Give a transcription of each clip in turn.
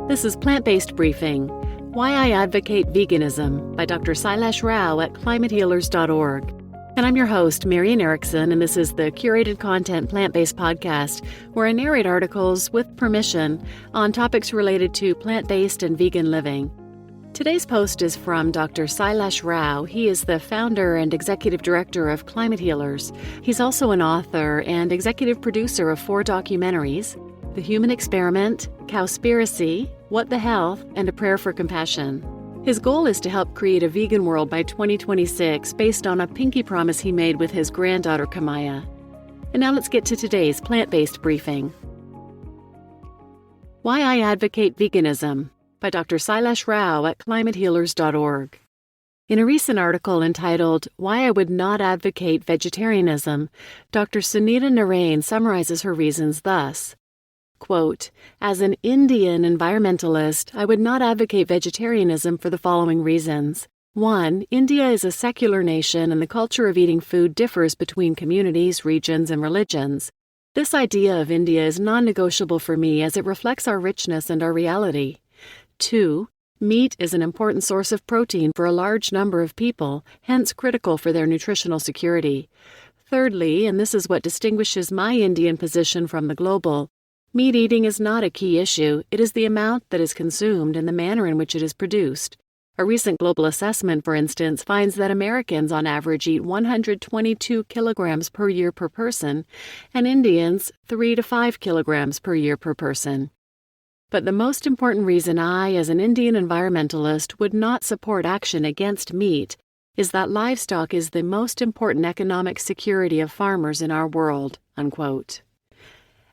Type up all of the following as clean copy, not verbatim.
This is Plant-Based Briefing, Why I Advocate Veganism by Dr. Sailesh Rao at climatehealers.org. And I'm your host, Marian Erickson, and this is the curated content plant-based podcast where I narrate articles with permission on topics related to plant-based and vegan living. Today's post is from Dr. Sailesh Rao. He is the founder and executive director of Climatehealers. He's also an author and executive producer of 4 documentaries: The Human Experiment, Cowspiracy, What the Health, and A Prayer for Compassion. His goal is to help create a vegan world by 2026 based on a pinky promise he made with his granddaughter Kimaya. And now let's get to today's plant-based briefing. Why I Advocate Veganism by Dr. Sailesh Rao at climatehealers.org. In a recent article entitled Why I Would Not Advocate Vegetarianism, Dr. Sunita Narain summarizes her reasons thus. Quote, as an Indian environmentalist, I would not advocate vegetarianism for the following reasons. 1. India is a secular nation and the culture of eating food differs between communities, regions, and religions. This idea of India is non-negotiable for me as it reflects our richness and our reality. 2. Meat is an important source of protein for a large number of people, hence critical for their nutritional security. Thirdly, and this is what distinguishes my Indian position from the global, meat eating is not a key issue, it is the amount that is consumed and the manner in which it is produced. A recent global assessment, for instance, finds that Americans on average eat 122 kilograms per year per person, and Indians 3 to 5 kilograms per year per person. But the most important reason I, as an Indian environmentalist, would not support action against meat is that livestock is the most important economic security of farmers in our world, unquote.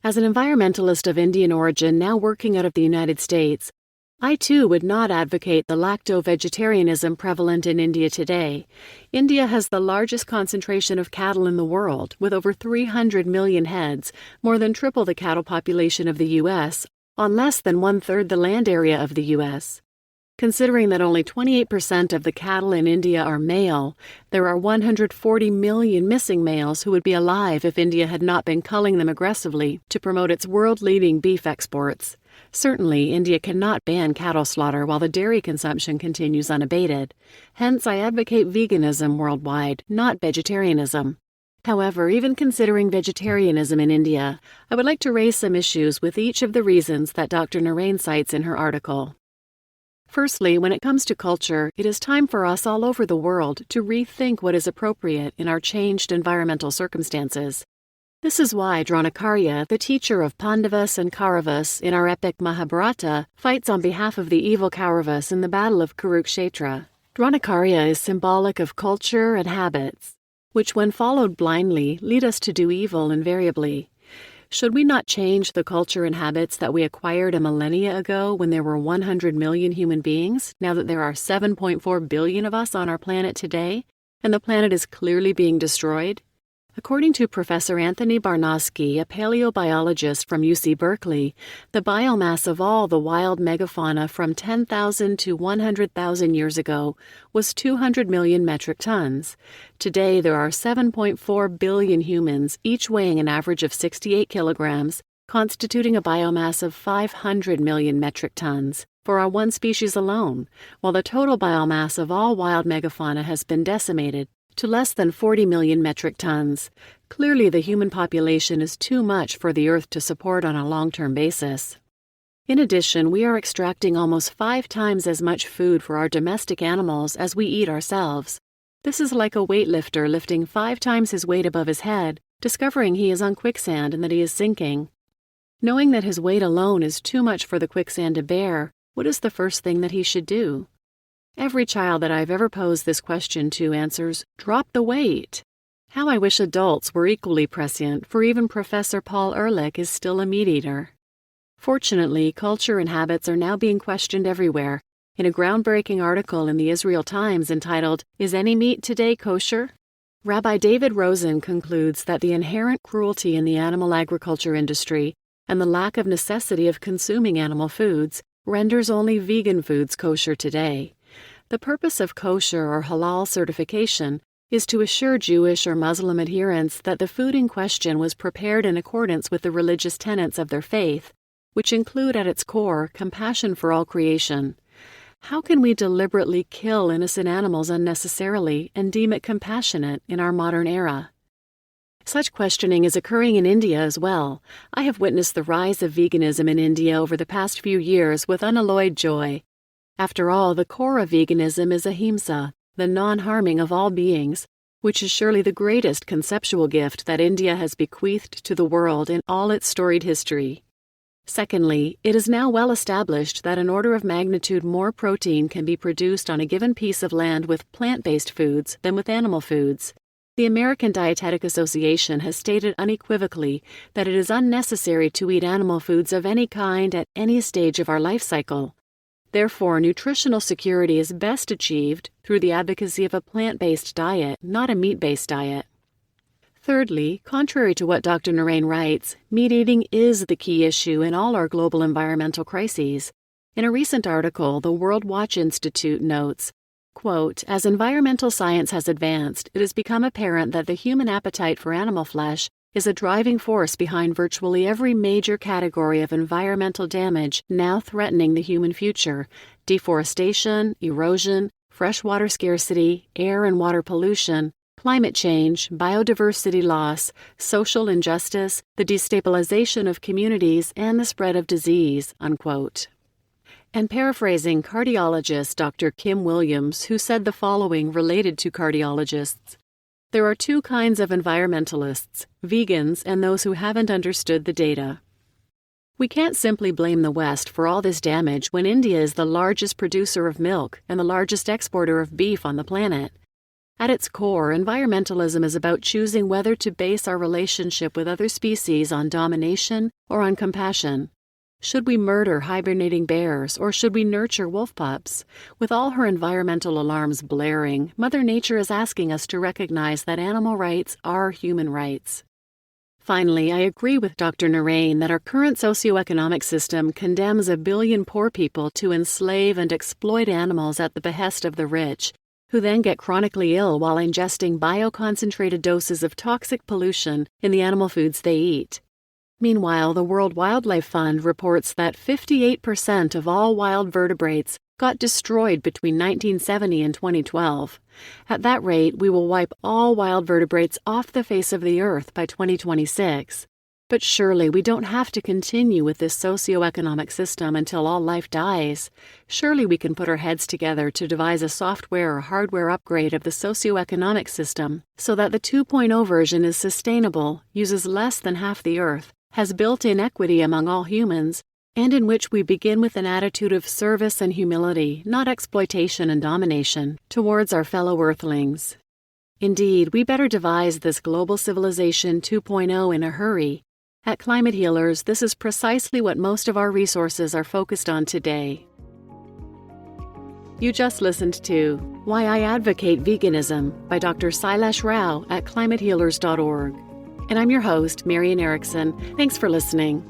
As an environmentalist of Indian origin now working out of the United States, I too would not advocate the lacto-vegetarianism prevalent in India today. India has the largest concentration of cattle in the world, with over 300 million heads, more than triple the cattle population of the U.S., on less than 1/3 the land area of the U.S. Considering that only 28% of the cattle in India are male, there are 140 million missing males who would be alive if India had not been culling them aggressively to promote its world-leading beef exports. Certainly, India cannot ban cattle slaughter while the dairy consumption continues unabated. Hence, I advocate veganism worldwide, not vegetarianism. However, even considering vegetarianism in India, I would like to raise some issues with each of the reasons that Dr. Narain cites in her article. Firstly, when it comes to culture, it is time for us all over the world to rethink what is appropriate in our changed environmental circumstances. This is why Dronacharya, the teacher of Pandavas and Kauravas in our epic Mahabharata, fights on behalf of the evil Kauravas in the Battle of Kurukshetra. Dronacharya is symbolic of culture and habits, which when followed blindly lead us to do evil invariably. Should we not change the culture and habits that we acquired a millennia ago when there were 100 million human beings, now that there are 7.4 billion of us on our planet today, and the planet is clearly being destroyed? According to Professor Anthony Barnosky, a paleobiologist from UC Berkeley, the biomass of all the wild megafauna from 10,000 to 100,000 years ago was 200 million metric tons. Today, there are 7.4 billion humans, each weighing an average of 68 kilograms, constituting a biomass of 500 million metric tons for our one species alone, while the total biomass of all wild megafauna has been decimated to less than 40 million metric tons. Clearly, the human population is too much for the Earth to support on a long-term basis. In addition, we are extracting almost 5 times as much food for our domestic animals as we eat ourselves. This is like a weightlifter lifting 5 times his weight above his head, discovering he is on quicksand and that he is sinking. Knowing that his weight alone is too much for the quicksand to bear, what is the first thing that he should do? Every child that I've ever posed this question to answers, drop the weight. How I wish adults were equally prescient, for even Professor Paul Ehrlich is still a meat eater. Fortunately, culture and habits are now being questioned everywhere. In a groundbreaking article in the Israel Times entitled, Is Any Meat Today Kosher? Rabbidavidrosen concludes that the inherent cruelty in the animal agriculture industry and the lack of necessity of consuming animal foods renders only vegan foods kosher today. The purpose of kosher or halal certification is to assure Jewish or Muslim adherents that the food in question was prepared in accordance with the religious tenets of their faith, which include at its core compassion for all creation. How can we deliberately kill innocent animals unnecessarily and deem it compassionate in our modern era? Such questioning is occurring in India as well. I have witnessed the rise of veganism in India over the past few years with unalloyed joy. After all, the core of veganism is ahimsa, the non-harming of all beings, which is surely the greatest conceptual gift that India has bequeathed to the world in all its storied history. Secondly, it is now well established that an order of magnitude more protein can be produced on a given piece of land with plant-based foods than with animal foods. The American Dietetic Association has stated unequivocally that it is unnecessary to eat animal foods of any kind at any stage of our life cycle. Therefore, nutritional security is best achieved through the advocacy of a plant-based diet, not a meat-based diet. Thirdly, contrary to what Dr. Narain writes, meat eating is the key issue in all our global environmental crises. In a recent article, the World Watch Institute notes, quote, "As environmental science has advanced, it has become apparent that the human appetite for animal flesh is a driving force behind virtually every major category of environmental damage now threatening the human future: deforestation, erosion, freshwater scarcity, air and water pollution, climate change, biodiversity loss, social injustice, the destabilization of communities, and the spread of disease," unquote. And paraphrasing cardiologist Dr. Kim Williams, who said the following related to cardiologists, "There are two kinds of environmentalists, vegans and those who haven't understood the data." We can't simply blame the West for all this damage when India is the largest producer of milk and the largest exporter of beef on the planet. At its core, environmentalism is about choosing whether to base our relationship with other species on domination or on compassion. Should we murder hibernating bears, or should we nurture wolf pups? With all her environmental alarms blaring, Mother Nature is asking us to recognize that animal rights are human rights. Finally, I agree with Dr. Narain that our current socioeconomic system condemns 1 billion poor people to enslave and exploit animals at the behest of the rich, who then get chronically ill while ingesting bioconcentrated doses of toxic pollution in the animal foods they eat. Meanwhile, the World Wildlife Fund reports that 58% of all wild vertebrates got destroyed between 1970 and 2012. At that rate, we will wipe all wild vertebrates off the face of the earth by 2026. But surely we don't have to continue with this socioeconomic system until all life dies. Surely we can put our heads together to devise a software or hardware upgrade of the socioeconomic system so that the 2.0 version is sustainable, uses less than half the earth, has built-in equity among all humans, and in which we begin with an attitude of service and humility, not exploitation and domination, towards our fellow earthlings. Indeed, we better devise this global civilization 2.0 in a hurry. At Climate Healers, this is precisely what most of our resources are focused on today. You just listened to Why I Advocate Veganism by Dr. Sailesh Rao at climatehealers.org. And I'm your host, Marian Erickson. Thanks for listening.